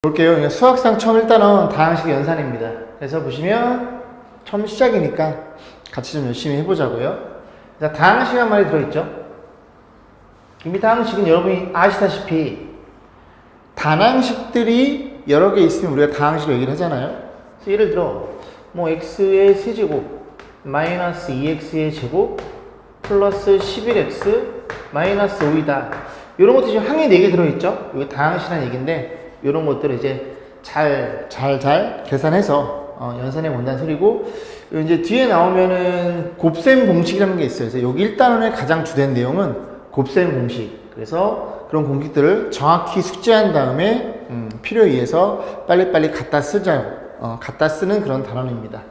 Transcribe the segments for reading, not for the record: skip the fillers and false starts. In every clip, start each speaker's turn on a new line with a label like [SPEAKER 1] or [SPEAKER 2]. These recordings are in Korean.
[SPEAKER 1] 볼게요. 수학상 처음 1단원 다항식 연산입니다. 그래서 보시면 처음 시작이니까 같이 좀 열심히 해보자고요. 자, 다항식이란 말이 들어있죠. 이미 다항식은 여러분이 아시다시피 단항식들이 여러 개 있으면 우리가 다항식을 얘기를 하잖아요. 그래서 예를 들어 뭐 x의 세제곱 마이너스 2x의 제곱 플러스 11x 마이너스 5이다. 이런 것도 지금 항에 4개 들어있죠. 이거 다항식이라는 얘기인데 이런 것들을 이제 잘 계산해서 연산해 본다는 소리고, 이제 뒤에 나오면은 곱셈 공식이라는 게 있어요. 그래서 여기 1단원의 가장 주된 내용은 곱셈 공식. 그래서 그런 공식들을 정확히 숙지한 다음에 필요에 의해서 빨리빨리 갖다 쓰자. 갖다 쓰는 그런 단원입니다.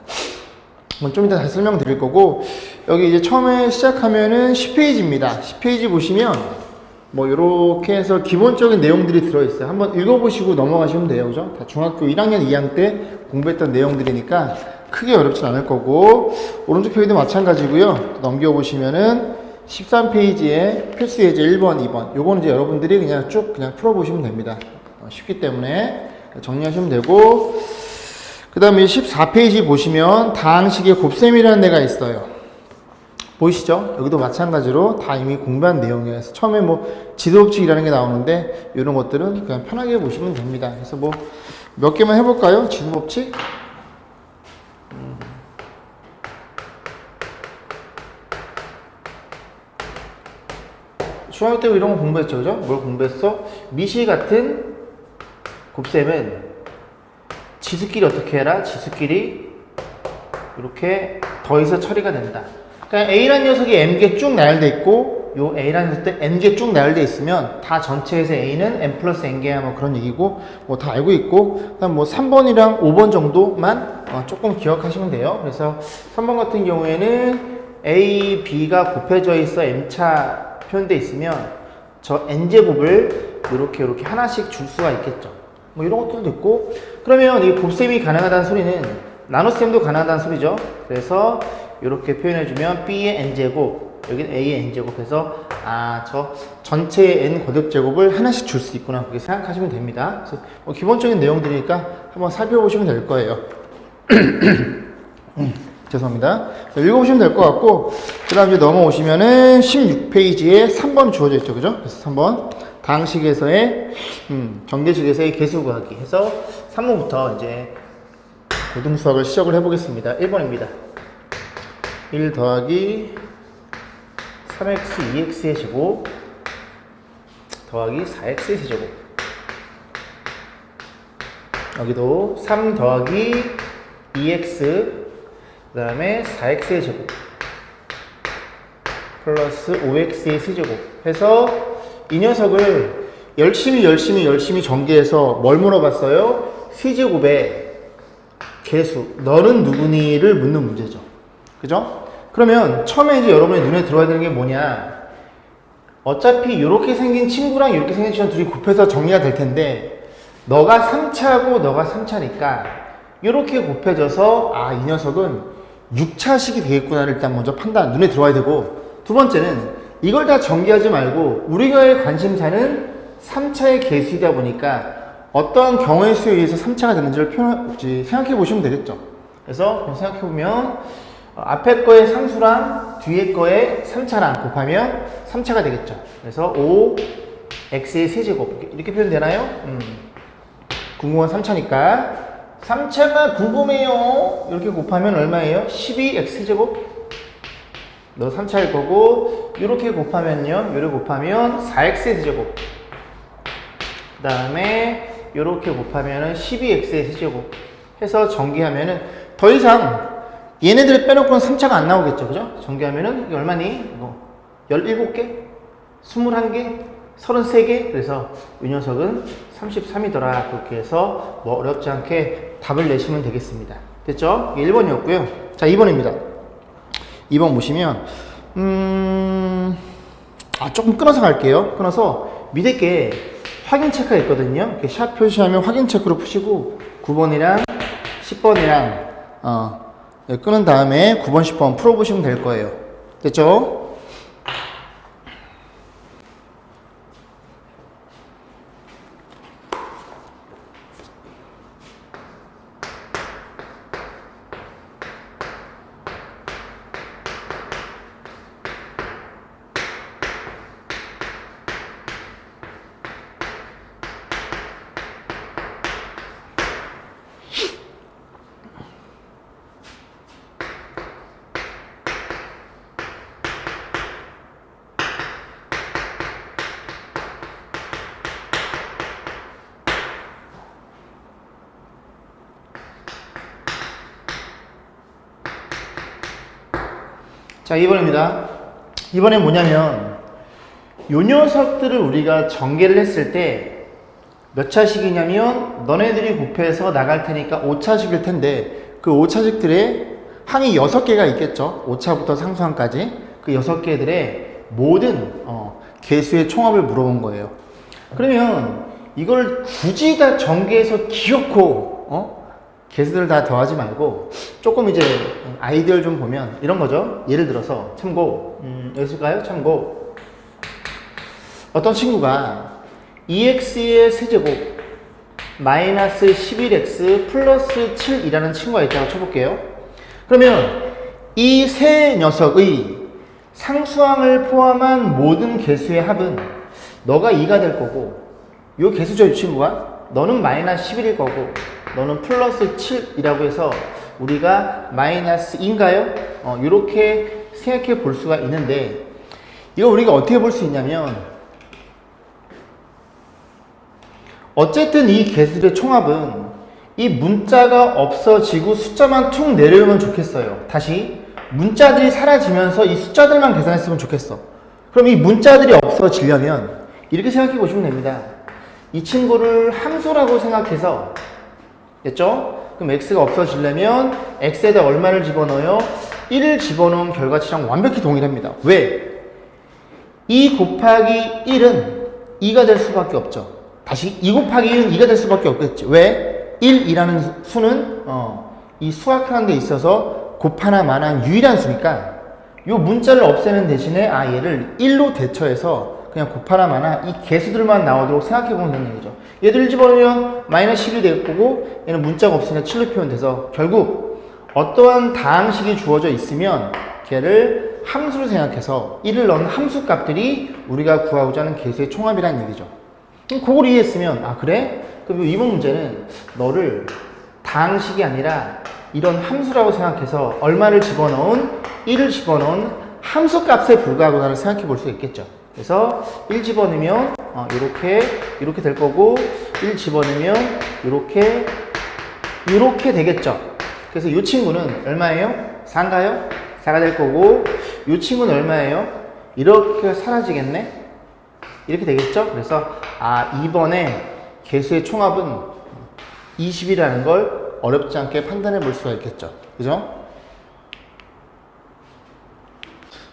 [SPEAKER 1] 좀 이따 다시 설명드릴 거고, 여기 이제 처음에 시작하면은 10페이지입니다. 10페이지 보시면 뭐 이렇게 해서 기본적인 내용들이 들어있어요. 한번 읽어보시고 넘어가시면 돼요. 그죠? 다 중학교 1학년 2학년 때 공부했던 내용들이니까 크게 어렵진 않을 거고, 오른쪽 페이지도 마찬가지고요. 넘겨보시면은 13페이지에 필수 예제 1번, 2번. 요거는 이제 여러분들이 그냥 쭉 그냥 풀어보시면 됩니다. 쉽기 때문에 정리하시면 되고, 그 다음에 14페이지 보시면 다항식의 곱셈이라는 데가 있어요. 보이시죠? 여기도 마찬가지로 다 이미 공부한 내용이에요. 처음에 뭐 지수법칙이라는 게 나오는데 이런 것들은 그냥 편하게 보시면 됩니다. 그래서 뭐 몇 개만 해볼까요? 지수법칙. 중학교 때 이런 거 공부했죠, 그죠? 뭘 공부했어? 미시 같은 곱셈은 지수끼리 어떻게 해라? 지수끼리 이렇게 더해서 처리가 된다. 그러니까 A라는 녀석이 M개 쭉 나열돼 있고, 요 A라는 녀석도 N개 쭉 나열돼 있으면 다 전체에서 A는 M 플러스 N개야 뭐 그런 얘기고, 뭐 다 알고 있고, 그다음 뭐 3번이랑 5번 정도만 조금 기억하시면 돼요. 그래서 3번 같은 경우에는 A, B가 곱해져 있어 M차 표현돼 있으면 저 N제곱을 이렇게 하나씩 줄 수가 있겠죠. 뭐 이런 것들도 있고, 그러면 이 곱셈이 가능하다는 소리는 나눗셈도 가능하다는 소리죠. 그래서 이렇게 표현해주면 B의 N제곱, 여기는 A의 N제곱 해서, 저 전체의 N 거듭제곱을 하나씩 줄 수 있구나. 그렇게 생각하시면 됩니다. 그래서 뭐 기본적인 내용들이니까 한번 살펴보시면 될 거예요. 죄송합니다. 읽어보시면 될 것 같고, 그 다음 이제 넘어오시면은 16페이지에 3번 주어져 있죠. 그죠? 그래서 3번. 다항식에서의, 전개식에서의 개수 구하기 해서 3번부터 이제 고등수학을 시작을 해보겠습니다. 1번입니다. 1 더하기 3x 2x의 제곱 더하기 4x의 세제곱. 여기도 3 더하기 2x 그 다음에 4x의 제곱 플러스 5x의 세제곱 해서 이 녀석을 열심히 전개해서 뭘 물어봤어요? 세제곱의 개수 너는 누구니를 묻는 문제죠. 그죠? 그러면 처음에 이제 여러분의 눈에 들어와야 되는 게 뭐냐? 어차피 이렇게 생긴 친구랑 이렇게 생긴 친구 둘이 곱해서 정리가 될 텐데, 너가 3차고 너가 3차니까 이렇게 곱해져서 이 녀석은 6차식이 되겠구나를 일단 먼저 눈에 들어와야 되고, 두 번째는 이걸 다 전개하지 말고 우리가의 관심사는 3차의 개수이다 보니까 어떤 경우의 수에 의해서 3차가 되는지를 생각해 보시면 되겠죠. 그래서 생각해 보면 앞에 거의 상수랑 뒤에 거의 3차랑 곱하면 3차가 되겠죠. 그래서 5x의 세제곱 이렇게 표현되나요? 궁금한 3차니까 3차가 궁금해요. 이렇게 곱하면 얼마예요? 12x 세제곱. 너 3차일 거고, 이렇게 곱하면요, 이렇게 곱하면 4x의 세제곱. 그 다음에 이렇게 곱하면은 12x의 세제곱 해서 전개하면은 더 이상 얘네들을 빼놓고는 3차가 안 나오겠죠. 그죠? 전개하면은 이게 얼마니? 이거 17개? 21개? 33개? 그래서 이 녀석은 33이더라. 그렇게 해서 뭐 어렵지 않게 답을 내시면 되겠습니다. 됐죠? 1번이었고요. 자, 2번입니다. 2번 보시면 조금 끊어서 갈게요. 끊어서 밑에 게 확인 체크가 있거든요. 이렇게 샵 표시하면 확인 체크로 푸시고 9번이랑 10번이랑 끊은 다음에 9번, 10번 풀어보시면 될 거예요. 됐죠? 자, 2번입니다. 이번엔 뭐냐면 요 녀석들을 우리가 전개를 했을 때 몇 차식이냐면 너네들이 곱해서 나갈 테니까 5차식일 텐데 그 5차식들의 항이 6개가 있겠죠. 5차부터 상수항까지 그 6개들의 모든 개수의 총합을 물어본 거예요. 그러면 이걸 굳이 다 전개해서 기어코 개수들을 다 더하지 말고 조금 이제 아이디어를 좀 보면 이런 거죠. 예를 들어서 참고 여기 있을까요? 참고 어떤 친구가 2x의 세제곱 마이너스 11x 플러스 7이라는 친구가 있다고 쳐볼게요. 그러면 이 세 녀석의 상수항을 포함한 모든 개수의 합은 너가 2가 될 거고 요 개수죠, 이 친구가. 너는 마이너스 11일 거고 너는 플러스 7이라고 해서 우리가 마이너스 2인가요? 이렇게 생각해 볼 수가 있는데 이거 우리가 어떻게 볼 수 있냐면 어쨌든 이 개수들의 총합은 이 문자가 없어지고 숫자만 툭 내려오면 좋겠어요. 다시 문자들이 사라지면서 이 숫자들만 계산했으면 좋겠어. 그럼 이 문자들이 없어지려면 이렇게 생각해 보시면 됩니다. 이 친구를 함수라고 생각해서 됐죠? 그럼 x가 없어지려면 x에다 얼마를 집어넣어요? 1을 집어넣은 결과치랑 완벽히 동일합니다. 왜? 2 곱하기 1은 2가 될 수밖에 없죠. 다시 2 곱하기 1은 2가 될 수밖에 없겠지. 왜? 1이라는 수는 이 수학하는 데 있어서 곱하나 마나 유일한 수니까 이 문자를 없애는 대신에 얘를 1로 대처해서 그냥 곱하나 마나 이 개수들만 나오도록 생각해 보면 되는 얘기죠. 얘들을 집어넣으면 마이너스 10이 될 거고 얘는 문자가 없으니까 7로 표현돼서 결국 어떠한 다항식이 주어져 있으면 걔를 함수로 생각해서 1을 넣은 함수 값들이 우리가 구하고자 하는 개수의 총합이라는 얘기죠. 그럼 그걸 이해했으면 그래? 그럼 이번 문제는 너를 다항식이 아니라 이런 함수라고 생각해서 얼마를 집어넣은 1을 집어넣은 함수 값에 불과하구나를 생각해 볼 수 있겠죠. 그래서 1 집어넣으면 이렇게 될 거고 1 집어넣으면 이렇게 되겠죠. 그래서 이 친구는 얼마예요? 4인가요? 4가 될 거고 이 친구는 얼마예요? 이렇게 사라지겠네? 이렇게 되겠죠? 그래서 2번에 개수의 총합은 20이라는 걸 어렵지 않게 판단해 볼 수가 있겠죠. 그죠?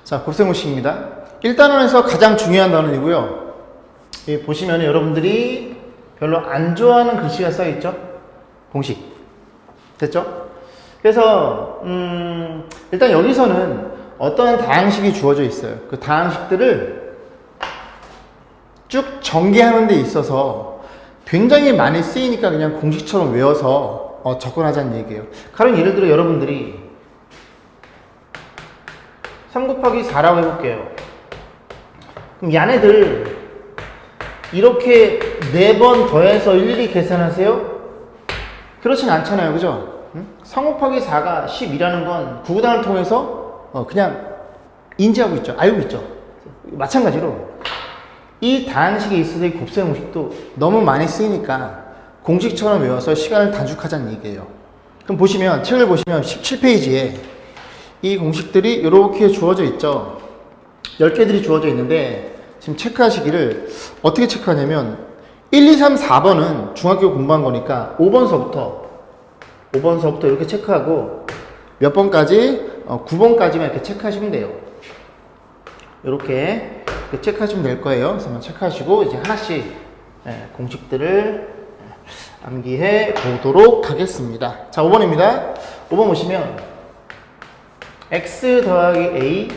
[SPEAKER 1] 자, 곱셈공식입니다. 1단원에서 가장 중요한 단원이고요. 여기 보시면 여러분들이 별로 안 좋아하는 글씨가 써있죠? 공식. 됐죠? 그래서 일단 여기서는 어떤 다항식이 주어져 있어요. 그 다항식들을 쭉 전개하는 데 있어서 굉장히 많이 쓰이니까 그냥 공식처럼 외워서 접근하자는 얘기예요. 가령 예를 들어 여러분들이 3 곱하기 4라고 해볼게요. 그럼 얘네들 이렇게 4번 더해서 일일이 계산하세요? 그렇진 않잖아요. 그죠? 3 곱하기 4가 10이라는 건 구구단을 통해서 그냥 인지하고 있죠. 알고 있죠. 마찬가지로 이 다항식에 있어서 이 곱셈 공식도 너무 많이 쓰이니까 공식처럼 외워서 시간을 단축하자는 얘기예요. 그럼 보시면 책을 보시면 17페이지에 이 공식들이 이렇게 주어져 있죠. 10개들이 주어져 있는데 지금 체크하시기를 어떻게 체크하냐면 1, 2, 3, 4번은 중학교 공부한 거니까 5번서부터 이렇게 체크하고 몇 번까지? 9번까지만 이렇게 체크하시면 돼요. 이렇게 체크하시면 될 거예요. 그래서 체크하시고 이제 하나씩 공식들을 암기해 보도록 하겠습니다. 자, 5번입니다. 5번 보시면 x 더하기 a,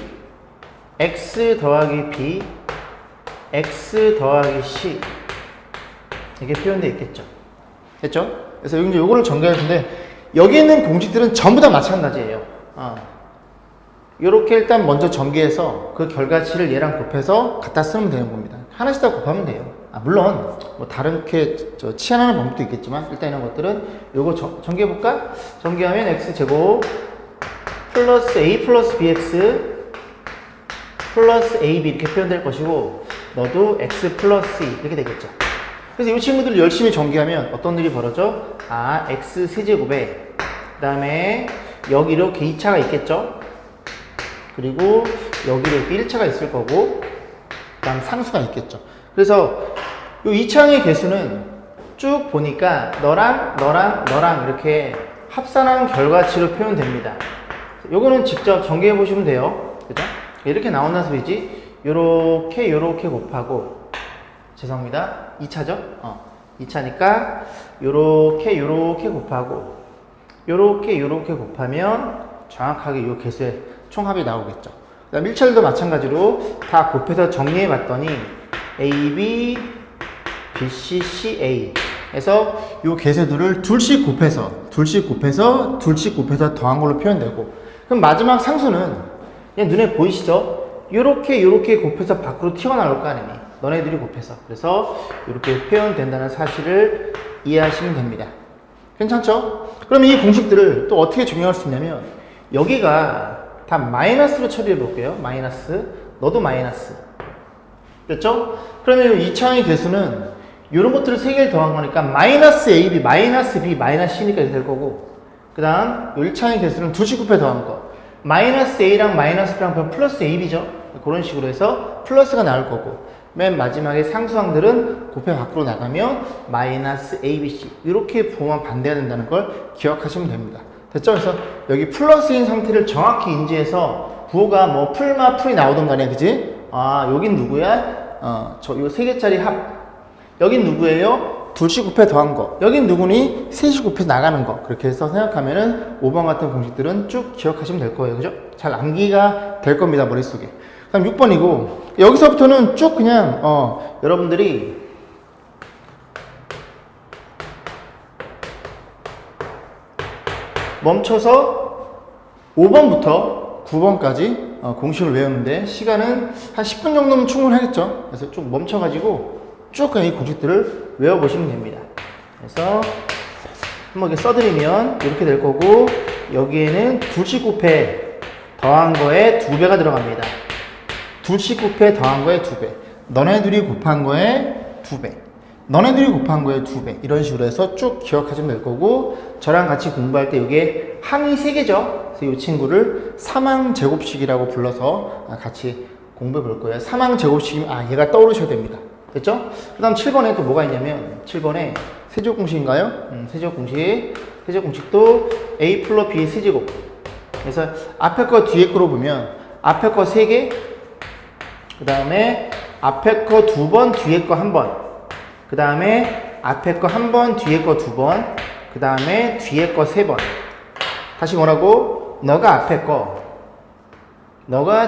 [SPEAKER 1] x 더하기 b, x 더하기 c 이렇게 표현되어 있겠죠. 됐죠? 그래서 이제 요거를 전개할 텐데 여기 있는 공식들은 전부 다 마찬가지예요. 요렇게 일단 먼저 전개해서 그 결과치를 얘랑 곱해서 갖다 쓰면 되는 겁니다. 하나씩 다 곱하면 돼요. 물론 뭐 다른 게 치환하는 방법도 있겠지만 일단 이런 것들은 요거 전개해볼까? 전개하면 x제곱 플러스 a 플러스 bx 플러스 ab 이렇게 표현될 것이고 너도 x 플러스 2 이렇게 되겠죠. 그래서 이 친구들 열심히 전개하면 어떤 일이 벌어져? x 세제곱에 그 다음에 여기 이렇게 2차가 있겠죠. 그리고 여기도 이렇게 1차가 있을 거고 그 다음 상수가 있겠죠. 그래서 이 2차항의 개수는 쭉 보니까 너랑 이렇게 합산한 결과치로 표현됩니다. 요거는 직접 전개해 보시면 돼요. 그죠? 이렇게 나온다는 소리지. 요렇게 곱하고, 죄송합니다. 2차죠? 2차니까 요렇게 곱하고, 요렇게 곱하면 정확하게 요 개수의 총합이 나오겠죠. 그 다음 1차들도 마찬가지로 다 곱해서 정리해 봤더니 AB, BC, CA 해서 요 개수들을 둘씩 곱해서 더한 걸로 표현되고, 그럼 마지막 상수는 그냥 눈에 보이시죠? 요렇게 곱해서 밖으로 튀어나올 거 아니니, 너네들이 곱해서. 그래서 이렇게 표현된다는 사실을 이해하시면 됩니다. 괜찮죠? 그럼 이 공식들을 또 어떻게 적용할 수 있냐면, 여기가 다 마이너스로 처리해 볼게요. 마이너스, 너도 마이너스. 됐죠? 그러면 2차항의 개수는 이런 것들을 3개를 더한 거니까 마이너스 AB, 마이너스 B, 마이너스 C니까 이렇게 될 거고, 그 다음 1차항의 개수는 둘씩 곱해 더한 거, 마이너스 A랑 마이너스 B랑 플러스 AB죠. 그런 식으로 해서 플러스가 나올 거고, 맨 마지막에 상수항들은 곱해 밖으로 나가면 마이너스 ABC, 이렇게 부호만 반대가 된다는 걸 기억하시면 됩니다. 됐죠? 그래서 여기 플러스인 상태를 정확히 인지해서 부호가 뭐 풀마 풀이 나오던 간에, 그지? 여긴 누구야? 요 3개짜리 합. 여긴 누구예요? 둘씩 곱해 더한 거. 여긴 누구니? 셋이 곱해 나가는 거. 그렇게 해서 생각하면은 5번 같은 공식들은 쭉 기억하시면 될 거예요. 그죠? 잘 암기가 될 겁니다. 머릿속에. 그 다음 6번이고, 여기서부터는 쭉 그냥, 여러분들이 멈춰서 5번부터 9번까지 공식을 외우는데 시간은 한 10분 정도면 충분하겠죠. 그래서 쭉 멈춰가지고 쭉 그냥 이 공식들을 외워보시면 됩니다. 그래서 한번 이렇게 써드리면 이렇게 될 거고, 여기에는 둘씩 곱해 더한 거에 2배가 들어갑니다. 둘씩 곱해 더한 거에 2배, 너네들이 곱한 거에 2배, 너네들이 곱한 거에 2배, 이런 식으로 해서 쭉 기억하시면 될 거고, 저랑 같이 공부할 때 이게 항이 3개죠. 그래서 이 친구를 삼항제곱식이라고 불러서 같이 공부해 볼 거예요. 삼항제곱식이면 얘가 떠오르셔야 됩니다. 됐죠? 그 다음 7번에 또 뭐가 있냐면, 7번에 세제곱 공식인가요? 세제곱 공식도 A 플러스 B 세제곱. 그래서 앞에 거 뒤에 거로 보면 앞에 거 3개, 그 다음에 앞에 거 2번, 뒤에 거 1번, 그 다음에 앞에 거 1번, 뒤에 거 2번, 그 다음에 뒤에 거 3번. 다시 뭐라고? 너가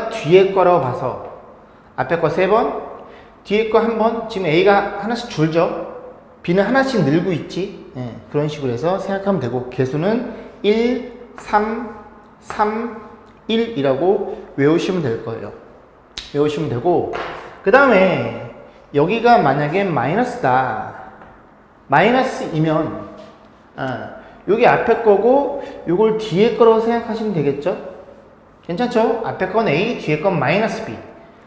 [SPEAKER 1] 뒤에 거라고 봐서 앞에 거 3번, 뒤에 거 1번. 지금 A가 하나씩 줄죠? B는 하나씩 늘고 있지? 그런 식으로 해서 생각하면 되고, 개수는 1, 3, 3, 1이라고 외우시면 될 거예요. 외우시면 되고, 그 다음에 여기가 만약에 마이너스다. 마이너스이면 여기 앞에 거고 요걸 뒤에 거라고 생각하시면 되겠죠? 괜찮죠? 앞에 건 A, 뒤에 건 마이너스 B.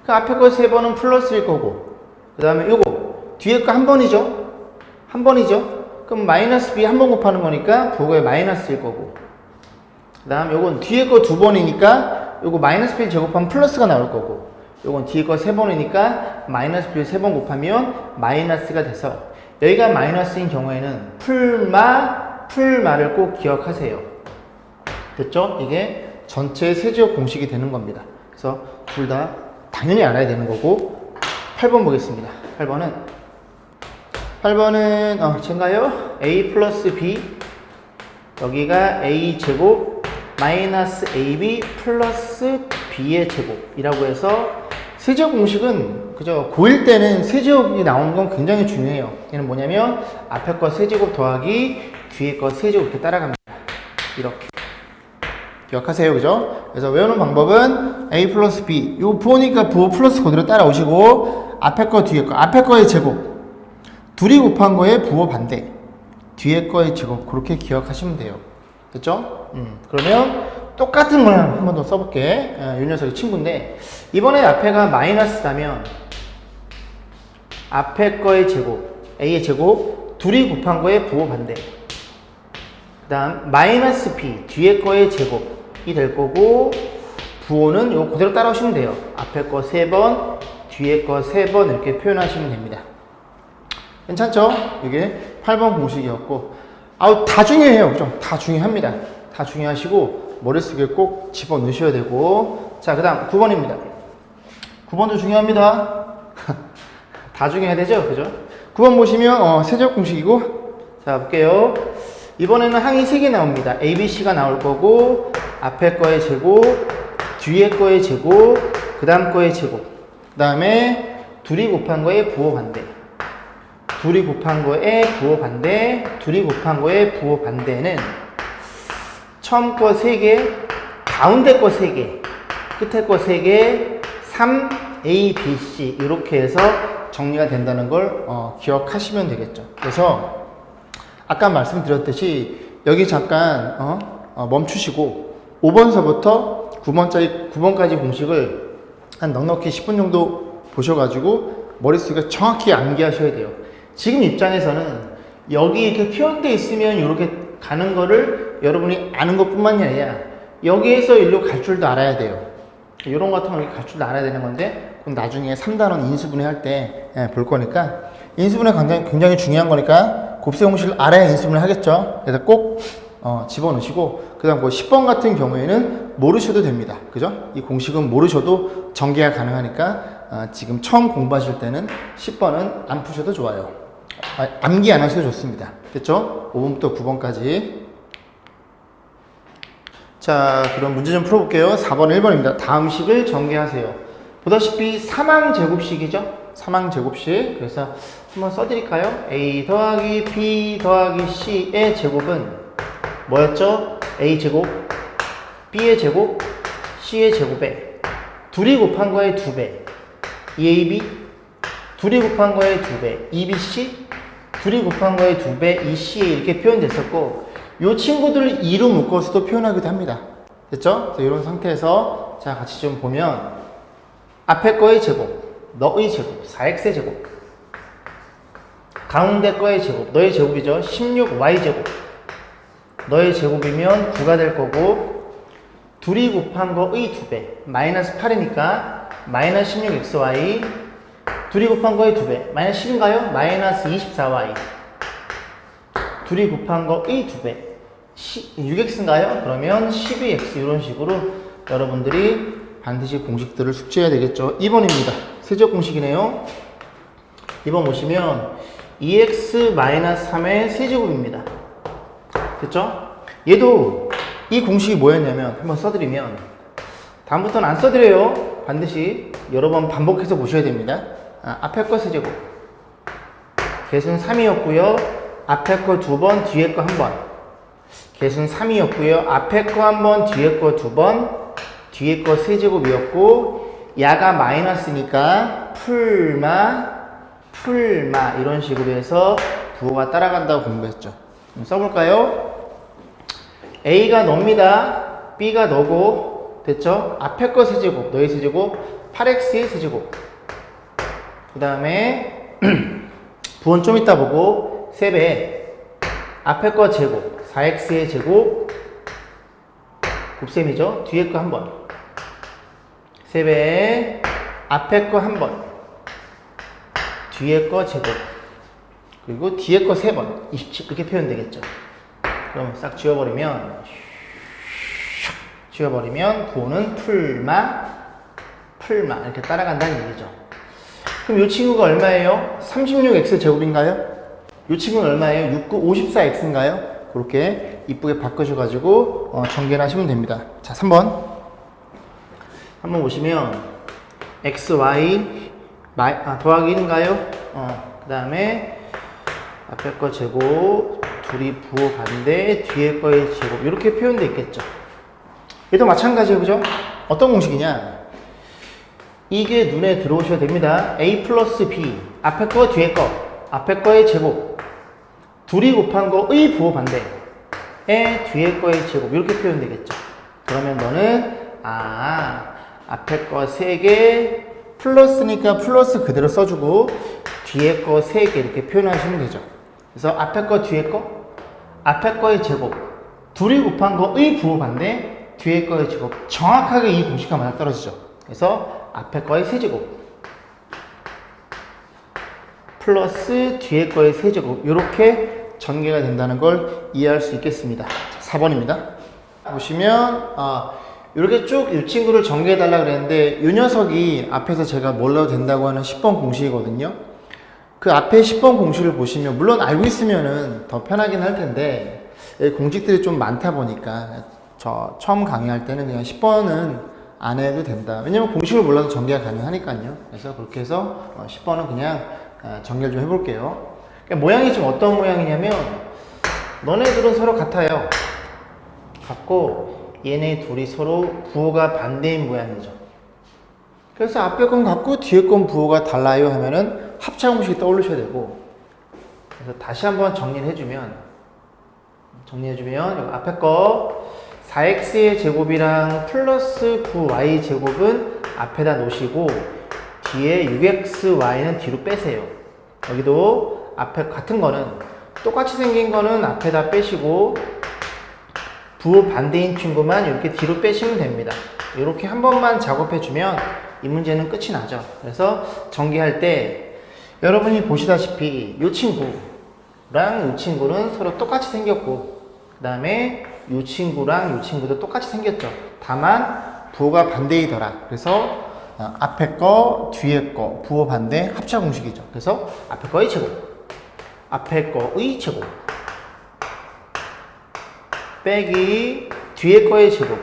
[SPEAKER 1] 그 앞에 거 3번은 플러스일 거고, 그 다음에 요거 뒤에 거 1번이죠? 1번이죠? 그럼 마이너스 B 1번 곱하는 거니까 부호가 마이너스일 거고, 그 다음 요건 뒤에 거 2번이니까 요거 마이너스 B 제곱하면 플러스가 나올 거고, 요건 뒤에 거 3번이니까 마이너스 B를 3번 곱하면 마이너스가 돼서, 여기가 마이너스인 경우에는 풀마를 꼭 기억하세요. 됐죠? 이게 전체 세제곱 공식이 되는 겁니다. 그래서 둘 다 당연히 알아야 되는 거고, 8번 보겠습니다. 8번은 젠가요? A 플러스 B, 여기가 A 제곱 마이너스 AB 플러스 B의 제곱이라고 해서, 세제곱 공식은 그죠? 고1 때는 세제곱이 나오는 건 굉장히 중요해요. 얘는 뭐냐면 앞에 거 세제곱 더하기 뒤에 거 세제곱 이렇게 따라갑니다. 이렇게 기억하세요. 그죠? 그래서 외우는 방법은 A 플러스 B, 요 부호니까 부호 플러스 그대로 따라오시고, 앞에 거 뒤에 거, 앞에 거의 제곱 둘이 곱한 거에 부호 반대, 뒤에 거의 제곱, 그렇게 기억하시면 돼요. 됐죠? 그러면 똑같은 걸 한 번 더 써볼게. 이 녀석이 친구인데, 이번에 앞에가 마이너스라면 앞에 거의 제곱, A의 제곱, 둘이 곱한 거에 부호 반대, 그 다음 마이너스 B, 뒤에 거의 제곱이 될 거고, 부호는 요 그대로 따라오시면 돼요. 앞에 거 3번, 뒤에 거 3번 이렇게 표현하시면 됩니다. 괜찮죠? 이게 8번 공식이었고, 다 중요해요. 그죠? 다 중요합니다. 다 중요하시고 머릿속에 꼭 집어넣으셔야 되고. 자, 그 다음 9번입니다. 9번도 중요합니다. 다 중요해야 되죠? 그죠? 9번 보시면 세제곱 공식이고, 자 볼게요. 이번에는 항이 3개 나옵니다. A, B, C가 나올 거고, 앞에 거의 제곱, 뒤에 거의 제곱, 그 다음 거의 제곱, 그 다음에 둘이 곱한 거의 부호 반대, 둘이 곱한 거의 부호 반대, 둘이 곱한 거의 부호 반대는 처음 거 3개, 가운데 거 3개, 끝에 거 3개, 3, A, B, C 이렇게 해서 정리가 된다는 걸 기억하시면 되겠죠. 그래서 아까 말씀드렸듯이 여기 잠깐 멈추시고 5번서부터 9번까지 공식을 한 넉넉히 10분 정도 보셔가지고 머릿속에 정확히 암기하셔야 돼요. 지금 입장에서는 여기 이렇게 표현되어 있으면 이렇게 가는 거를 여러분이 아는 것 뿐만이 아니라 여기에서 일로 갈 줄도 알아야 돼요. 이런 거 같은 거 이렇게 갈 줄도 알아야 되는 건데, 그럼 나중에 3단원 인수분해 할 때 볼 거니까, 인수분해 굉장히 중요한 거니까 곱셈 공식을 알아야 인수분해 하겠죠. 그래서 꼭 집어넣으시고, 그 다음 10번 같은 경우에는 모르셔도 됩니다. 그죠? 이 공식은 모르셔도 전개가 가능하니까 지금 처음 공부하실 때는 10번은 안 푸셔도 좋아요. 암기 안 하셔도 좋습니다. 됐죠? 5번부터 9번까지. 자, 그럼 문제 좀 풀어볼게요. 4번, 1번입니다. 다음 식을 전개하세요. 보다시피 사망제곱식이죠? 사망제곱식. 그래서 한번 써드릴까요? A 더하기 B 더하기 C의 제곱은 뭐였죠? A제곱, B의 제곱, C의 제곱에 둘이 곱한 거의 2배, 2AB, 둘이 곱한 거의 2배, 2BC, 둘이 곱한 거의 2배, 2CA 이렇게 표현됐었고, 이 친구들을 2로 묶어서도 표현하기도 합니다. 됐죠? 그래서 이런 상태에서 자 같이 좀 보면 앞에 거의 제곱, 너의 제곱, 4x의 제곱, 가운데 거의 제곱, 너의 제곱이죠. 16y제곱, 너의 제곱이면 9가 될 거고, 둘이 곱한 거의 2배, 마이너스 8이니까 마이너스 16xy, 둘이 곱한 거의 2배, 마이너스 10인가요? 마이너스 24y, 둘이 곱한 거의 2배, 6x인가요? 그러면 12x 이런 식으로 여러분들이 반드시 공식들을 숙지해야 되겠죠. 2번입니다. 세제곱 공식이네요. 2번 보시면 2x-3의 세제곱입니다. 됐죠? 얘도 이 공식이 뭐였냐면 한번 써드리면, 다음부터는 안 써드려요. 반드시 여러 번 반복해서 보셔야 됩니다. 앞에 거 세제곱, 개수는 3이었고요. 앞에 거 2번, 뒤에 거 1번. 개수는 3이었고요. 앞에 거 1번, 뒤에 거 2번, 뒤에 거 세제곱이었고, 야가 마이너스니까 풀마 이런 식으로 해서 부호가 따라간다고 공부했죠. 써볼까요? A가 너입니다. B가 너고, 됐죠? 앞에 거 세제곱, 너의 세제곱, 8x의 세제곱. 그 다음에 부호는 좀 이따 보고, 3배, 앞에 거 제곱, 4x의 제곱, 곱셈이죠. 뒤에 거 1번, 3배, 앞에 거 1번, 뒤에 거 제곱, 그리고 뒤에 거 3번, 27 이렇게 표현되겠죠. 그럼 싹 지워버리면 부호는 풀마 이렇게 따라간다는 얘기죠. 그럼 이 친구가 얼마예요? 36x 제곱인가요? 이 친구는 얼마예요? 69, 54x인가요? 그렇게 이쁘게 바꾸셔가지고 전개를 하시면 됩니다. 자, 3번 한번 보시면 xy 더하기 1인가요? 그 다음에 앞에 거 제곱, 둘이 부호 반대, 뒤에 거의 제곱 이렇게 표현되어 있겠죠. 얘도 마찬가지예요. 그죠? 어떤 공식이냐, 이게 눈에 들어오셔야 됩니다. a 플러스 b, 앞에 거 뒤에 거, 앞에 거의 제곱, 둘이 곱한 거의 부호 반대에 뒤에 거의 제곱 이렇게 표현되겠죠. 그러면 너는 앞에 거 3개 플러스니까 플러스 그대로 써주고 뒤에 거 3개 이렇게 표현하시면 되죠. 그래서 앞에 거 뒤에 거, 앞에 거의 제곱, 둘이 곱한 거의 부호 반대, 뒤에 거의 제곱. 정확하게 이 공식과 맞아떨어지죠. 그래서 앞에 거의 세제곱 플러스 뒤에 거의 세제곱, 이렇게 전개가 된다는 걸 이해할 수 있겠습니다. 자, 4번입니다. 보시면 이렇게 쭉 이 친구를 전개해 달라 그랬는데, 이 녀석이 앞에서 제가 몰라도 된다고 하는 10번 공식이거든요. 그 앞에 10번 공식을 보시면, 물론 알고 있으면은 더 편하긴 할 텐데 공식들이 좀 많다 보니까 저 처음 강의할 때는 그냥 10번은 안 해도 된다. 왜냐면 공식을 몰라도 전개가 가능하니까요. 그래서 그렇게 해서 10번은 그냥 전개를 좀 해볼게요. 그러니까 모양이 좀 어떤 모양이냐면, 너네들은 서로 같아요. 같고 얘네 둘이 서로 부호가 반대인 모양이죠. 그래서 앞에 건 같고 뒤에 건 부호가 달라요 하면은 합차 공식이 떠올리셔야 되고, 그래서 다시 한번 정리를 해주면 앞에 거 4x의 제곱이랑 플러스 9y 제곱은 앞에다 놓으시고 뒤에 6xy는 뒤로 빼세요. 여기도 앞에 같은 거는 똑같이 생긴 거는 앞에다 빼시고 부호 반대인 친구만 이렇게 뒤로 빼시면 됩니다. 이렇게 한 번만 작업해주면 이 문제는 끝이 나죠. 그래서 전개할 때 여러분이 보시다시피 이 친구랑 이 친구는 서로 똑같이 생겼고, 그 다음에 이 친구랑 이 친구도 똑같이 생겼죠. 다만 부호가 반대이더라. 그래서 앞에 거, 뒤에 거, 부호 반대 합차 공식이죠. 그래서 앞에 거의 제곱, 앞에 거의 제곱 빼기 뒤에 거의 제곱,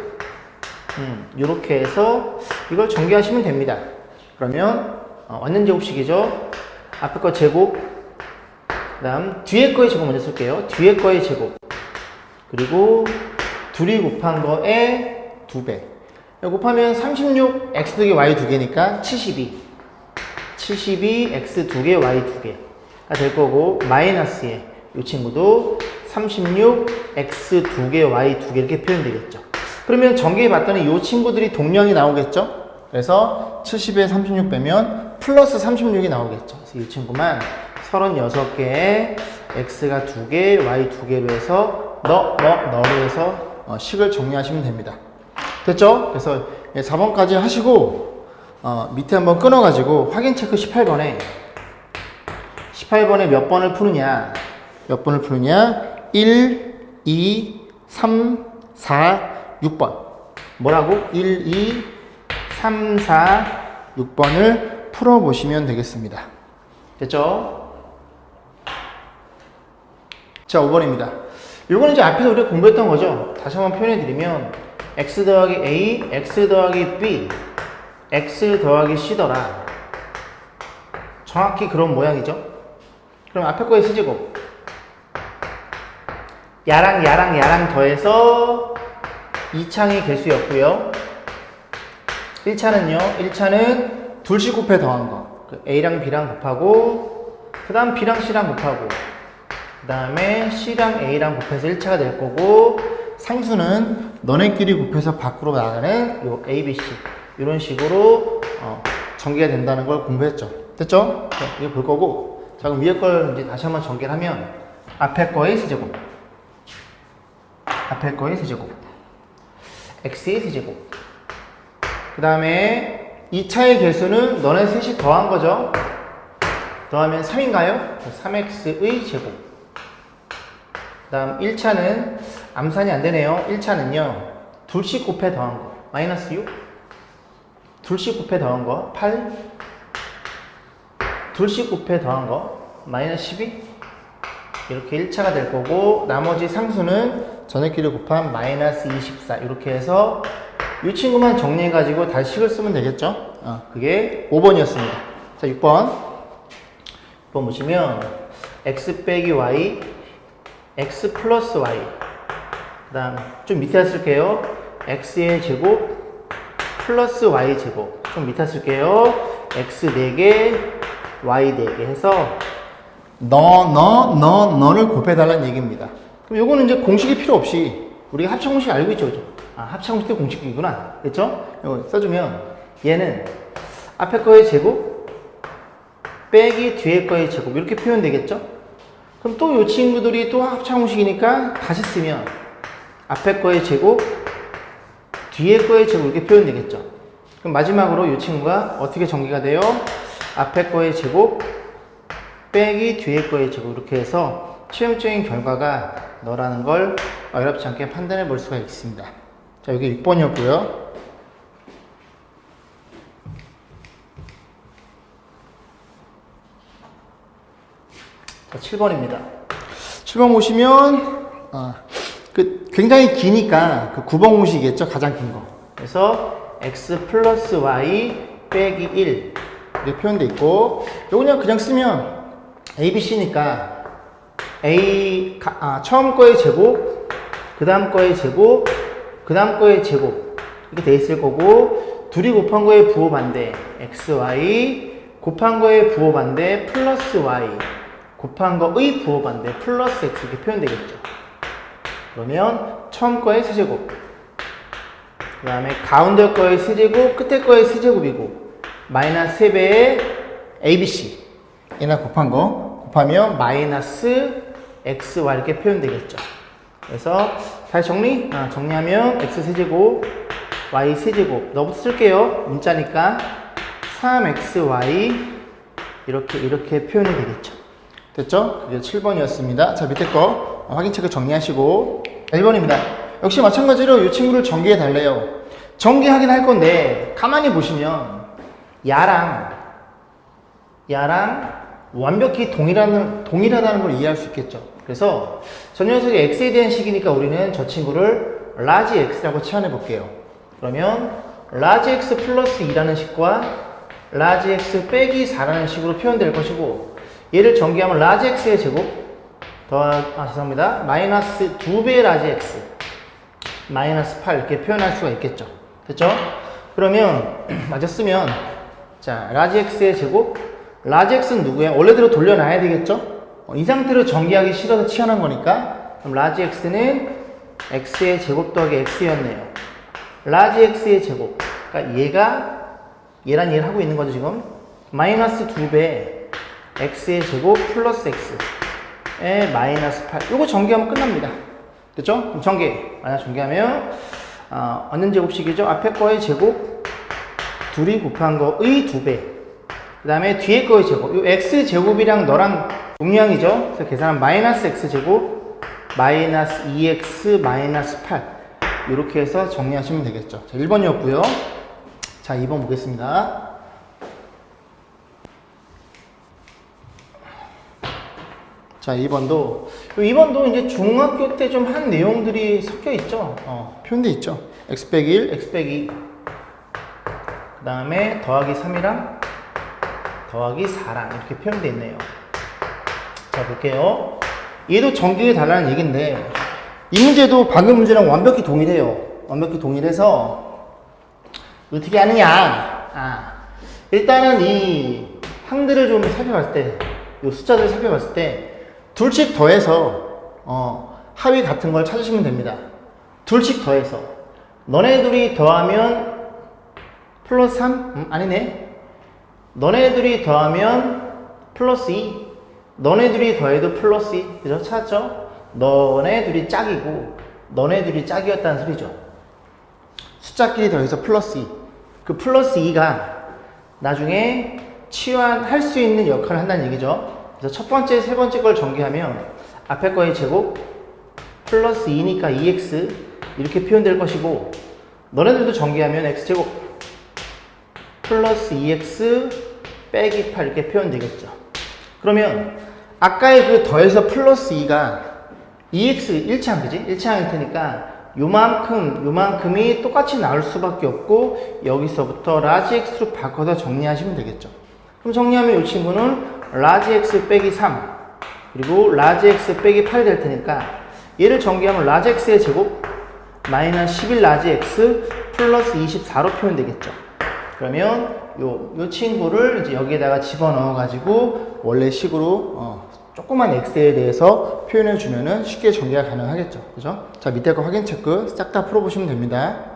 [SPEAKER 1] 이렇게 해서 이걸 전개하시면 됩니다. 그러면 완전 제곱식이죠. 앞에 거 제곱, 그 다음 뒤에 거의 제곱 먼저 쓸게요. 뒤에 거의 제곱, 그리고 둘이 곱한 거에 2배 곱하면 36 x 2개 y 2개니까 72 x 2개 y 2개가 될 거고, 마이너스에 이 친구도 36 x 2개 y 2개 이렇게 표현되겠죠. 그러면 전개해 봤더니 이 친구들이 동량이 나오겠죠. 그래서 70에 36 빼면 플러스 36이 나오겠죠. 그래서 이 친구만 36개에 x가 2개, y 2개로 해서 너로 해서 식을 정리하시면 됩니다. 됐죠? 그래서 4번까지 하시고 밑에 한번 끊어가지고 확인 체크 18번에 몇 번을 푸느냐 1, 2, 3, 4, 6번 뭐라고? 1, 2, 3, 4, 6번을 풀어보시면 되겠습니다. 됐죠? 자, 5번입니다. 이거는 이제 앞에서 우리가 공부했던 거죠. 다시 한번 표현해드리면 x 더하기 a, x 더하기 b, x 더하기 c더라. 정확히 그런 모양이죠. 그럼 앞에 거의 세제곱, 야랑 더해서 2창의 개수였고요. 1차는 둘씩 곱해 더한 거, a랑 b랑 곱하고, 그 다음 b랑 c랑 곱하고, 그 다음에 c랑 a랑 곱해서 1차가 될 거고, 상수는 너네끼리 곱해서 밖으로 나가는 요 a, b, c 이런 식으로 전개가 된다는 걸 공부했죠. 됐죠? 자, 이거 볼 거고, 자, 그럼 위에 걸 이제 다시 한번 전개를 하면 앞에 거의 세제곱, x의 세제곱, 그 다음에 2차의 개수는 너네 셋이 더한 거죠. 더하면 3인가요? 3x의 제곱. 그 다음 1차는 암산이 안 되네요. 1차는요 둘씩 곱해 더한 거 마이너스 6, 둘씩 곱해 더한 거 8, 둘씩 곱해 더한 거 마이너스 12, 이렇게 1차가 될 거고, 나머지 상수는 전액끼리 곱한 마이너스 24, 이렇게 해서 이 친구만 정리해가지고 다시 식을 쓰면 되겠죠. 그게 5번이었습니다. 자, 6번 보시면 x 빼기 y, x 플러스 y, 그 다음 좀 밑에 쓸게요. x의 제곱 플러스 y 제곱, 좀 밑에 쓸게요. x 4개 y 4개 해서 너를 곱해달라는 얘기입니다. 그럼 요거는 이제 공식이 필요 없이 우리가 합차 공식 알고 있죠, 그죠? 합차 공식도 공식이구나, 됐죠? 이거 써주면 얘는 앞에 거의 제곱 빼기 뒤에 거의 제곱, 이렇게 표현되겠죠? 그럼 또 요 친구들이 또 합차 공식이니까 다시 쓰면 앞에 거의 제곱 뒤에 거의 제곱 이렇게 표현되겠죠. 그럼 마지막으로 이 친구가 어떻게 전개가 돼요? 앞에 거의 제곱 빼기 뒤에 거의 제곱 이렇게 해서 최종적인 결과가 너라는 걸 어렵지 않게 판단해 볼 수가 있습니다. 자, 여기 6번이었고요. 자, 7번입니다. 7번 보시면 굉장히 기니까 그 9번 공식이겠죠. 가장 긴 거. 그래서 x 플러스 y 빼기 1 이렇게 표현되어 있고, 요거 그냥 쓰면 a, b, c니까 처음 거의 제곱, 그 다음 거의 제곱, 그 다음 거의 제곱 이렇게 돼 있을 거고, 둘이 곱한 거의 부호 반대 x, y 곱한 거의 부호 반대 플러스 y 곱한 거의 부호 반대 플러스 x 이렇게 표현되겠죠. 그러면 처음 거의 세제곱, 그 다음에 가운데 거의 세제곱, 끝에 거의 세제곱이고, 마이너스 3배의 ABC 얘나 곱한 거 곱하면 마이너스 XY 이렇게 표현되겠죠. 그래서 다시 정리하면 X 세제곱, Y 세제곱, 너부터 쓸게요. 문자니까 3XY 이렇게 표현이 되겠죠. 됐죠? 그게 7번이었습니다. 자, 밑에 거 확인 체크 정리하시고 1번입니다. 역시 마찬가지로 이 친구를 전개해 달래요. 전개하긴 할 건데 가만히 보시면 야랑 완벽히 동일하다는 걸 이해할 수 있겠죠. 그래서 저 녀석이 x에 대한 식이니까 우리는 저 친구를 라지 x라고 치환해 볼게요. 그러면 라지 x 플러스 2라는 식과 라지 x 빼기 4라는 식으로 표현될 것이고, 얘를 전개하면 라지 x의 제곱 죄송합니다. 마이너스 2배의 라지 x 마이너스 8 이렇게 표현할 수가 있겠죠. 됐죠? 그러면 맞았으면 자, 라지 x의 제곱, 라지 x는 누구야? 원래대로 돌려놔야 되겠죠? 이 상태로 전개하기 싫어서 치환한 거니까, 그럼 라지 x는 x의 제곱 더하기 x였네요. 라지 x의 제곱, 그러니까 얘랑 얘를 하고 있는 거죠 지금. 마이너스 2배 x의 제곱 플러스 x에 마이너스 8. 요거 전개하면 끝납니다. 됐죠? 그럼 만약 전개하면 어느 제곱식이죠? 앞에 거의 제곱 둘이 곱한 거의 2배, 그 다음에 뒤에 거의 제곱, 요 x제곱이랑 너랑 동량이죠. 그래서 계산하면 마이너스 x제곱 마이너스 2x 마이너스 8 이렇게 해서 정리하시면 되겠죠. 자, 1번이었고요. 자, 2번 보겠습니다. 자, 2번도 이제 중학교 때 좀 한 내용들이 섞여 있죠. 표현돼 있죠. x 빼기 1, x 빼기 2, 그 다음에 더하기 3이랑 더하기 4랑 이렇게 표현되어 있네요. 자, 볼게요. 얘도 전개해 달라는 얘기인데, 이 문제도 방금 문제랑 완벽히 동일해요. 완벽히 동일해서 어떻게 하느냐. 일단은 이 항들을 좀 살펴봤을 때, 이 숫자들을 살펴봤을 때 둘씩 더해서 합이 같은 걸 찾으시면 됩니다. 둘씩 더해서 너네 둘이 더하면 플러스 3? 아니네. 너네들이 더하면 플러스 2. 너네들이 더해도 플러스 2. 그죠? 찾았죠? 너네들이 짝이고 너네들이 짝이었다는 소리죠. 숫자끼리 더해서 플러스 2. 그 플러스 2가 나중에 치환할 수 있는 역할을 한다는 얘기죠. 그래서 첫 번째, 세 번째 걸 전개하면 앞에 거의 제곱 플러스 2니까 2x 이렇게 표현될 것이고, 너네들도 전개하면 x제곱 플러스 2x 빼기 8 이렇게 표현되겠죠. 그러면 아까의 그 더해서 플러스 2가 2x 1창, 그지? 1창일 테니까 요만큼이 똑같이 나올 수밖에 없고, 여기서부터 라지 x로 바꿔서 정리하시면 되겠죠. 그럼 정리하면 이 친구는 라지 x 빼기 3 그리고 라지 x 빼기 8이 될 테니까, 얘를 전개하면 라지 x의 제곱 마이너스 11 라지 x 플러스 24로 표현되겠죠. 그러면 요 친구를 이제 여기에다가 집어넣어 가지고 원래 식으로 조그만 x에 대해서 표현해 주면은 쉽게 전개가 가능하겠죠. 그죠? 자, 밑에 거 확인 체크 싹 다 풀어보시면 됩니다.